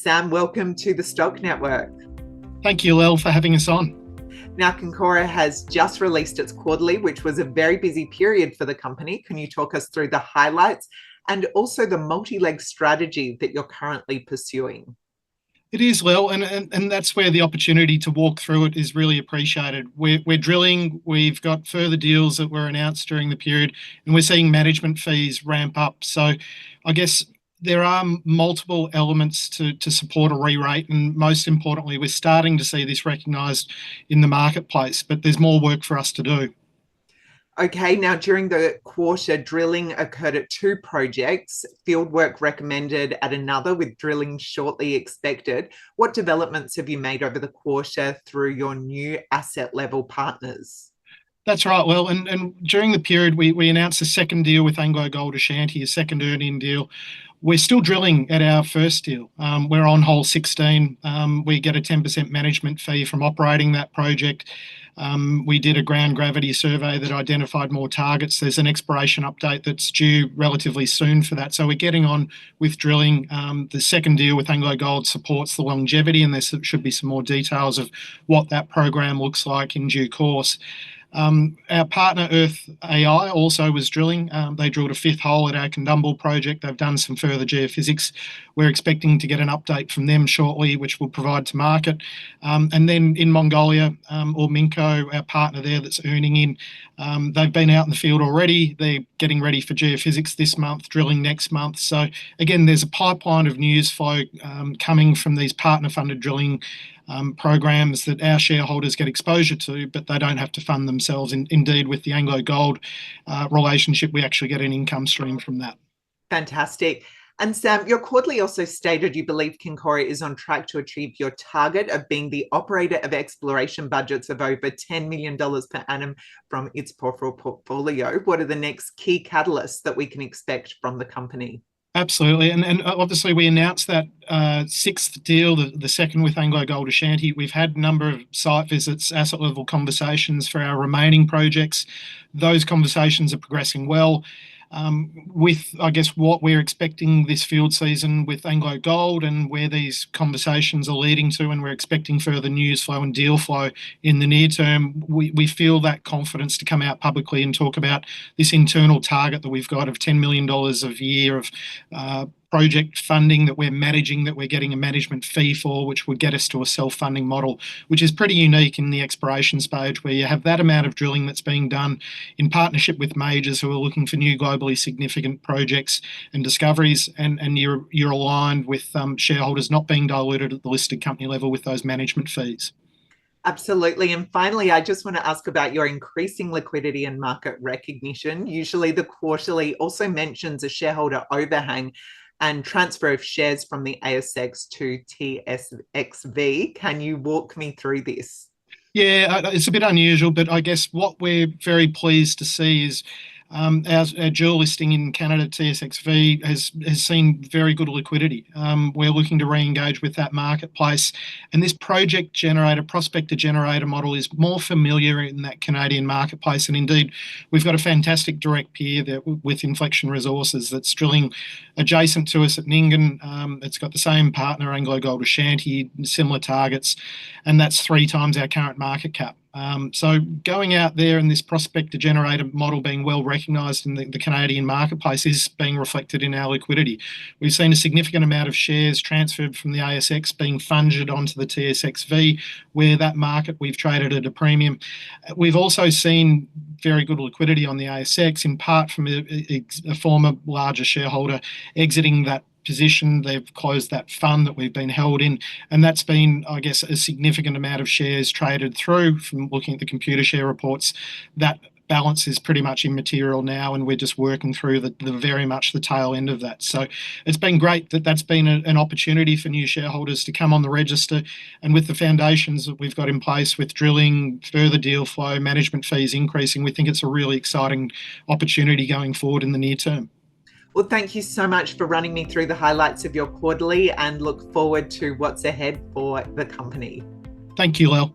Sam, welcome to the Stock Network. Thank you, Lel, for having us on. Now, Kincora has just released its quarterly, which was a very busy period for the company. Can you talk us through the highlights and also the multi-leg strategy that you're currently pursuing? It is, Lel, and that's where the opportunity to walk through it is really appreciated. We're drilling, we've got further deals that were announced during the period, and we're seeing management fees ramp up. So I guess there are multiple elements to support a re-rate, and most importantly, we're starting to see this recognised in the marketplace, but there's more work for us to do. Okay, now during the quarter, drilling occurred at 2 projects, fieldwork recommended at another with drilling shortly expected. What developments have you made over the quarter through your new asset level partners? That's right, Well, and during the period, we announced a second deal with AngloGold Ashanti, a second earning deal. We're still drilling at our first deal. We're on hole 16. We get a 10% management fee from operating that project. We did a ground gravity survey that identified more targets. There's an exploration update that's due relatively soon for that. So we're getting on with drilling. The second deal with AngloGold supports the longevity, and there should be some more details of what that program looks like in due course. Our partner Earth AI also was drilling. They drilled a 5th hole at our Kundumble project. They've done some further geophysics. We're expecting to get an update from them shortly, which we'll provide to market. And then in Mongolia, Minco, our partner there that's earning in, they've been out in the field already. They're getting ready for geophysics this month, drilling next month. So again, there's a pipeline of news flow coming from these partner-funded drilling programs that our shareholders get exposure to, but they don't have to fund themselves. Indeed, with the AngloGold relationship, we actually get an income stream from that. Fantastic. And Sam, your quarterly also stated you believe Kincora is on track to achieve your target of being the operator of exploration budgets of over $10 million per annum from its portfolio. What are the next key catalysts that we can expect from the company? Absolutely. And obviously we announced that 6th deal, the second with AngloGold Ashanti. We've had a number of site visits, asset level conversations for our remaining projects. Those conversations are progressing well. With, I guess, what we're expecting this field season with AngloGold and where these conversations are leading to, and we're expecting further news flow and deal flow in the near term, we feel that confidence to come out publicly and talk about this internal target that we've got of $10 million a year of project funding that we're managing, that we're getting a management fee for, which would get us to a self-funding model, which is pretty unique in the exploration stage, where you have that amount of drilling that's being done in partnership with majors who are looking for new globally significant projects and discoveries, and you're aligned with shareholders not being diluted at the listed company level with those management fees. Absolutely. And finally, I just want to ask about your increasing liquidity and market recognition. Usually the quarterly also mentions a shareholder overhang and transfer of shares from the ASX to TSXV. Can you walk me through this? Yeah, it's a bit unusual, but I guess what we're very pleased to see is our dual listing in Canada, TSXV, has seen very good liquidity. We're looking to re-engage with that marketplace, and this prospector generator model is more familiar in that Canadian marketplace. And indeed, we've got a fantastic direct peer there with Inflection Resources that's drilling adjacent to us at Nyngan. It's got the same partner, AngloGold Ashanti, similar targets, and that's 3 times our current market cap. So going out there and this prospector generator model being well recognised in the Canadian marketplace is being reflected in our liquidity. We've seen a significant amount of shares transferred from the ASX being funded onto the TSXV, where that market we've traded at a premium. We've also seen very good liquidity on the ASX, in part from a former larger shareholder exiting that position. They've closed that fund that we've been held in, and that's been, I guess, a significant amount of shares traded through. From looking at the computer share reports, that balance is pretty much immaterial now, and we're just working through the very much the tail end of that. So it's been great that that's been an opportunity for new shareholders to come on the register, and with the foundations that we've got in place with drilling, further deal flow, management fees increasing, we think it's a really exciting opportunity going forward in the near term. Well, thank you so much for running me through the highlights of your quarterly, and look forward to what's ahead for the company. Thank you, Lel.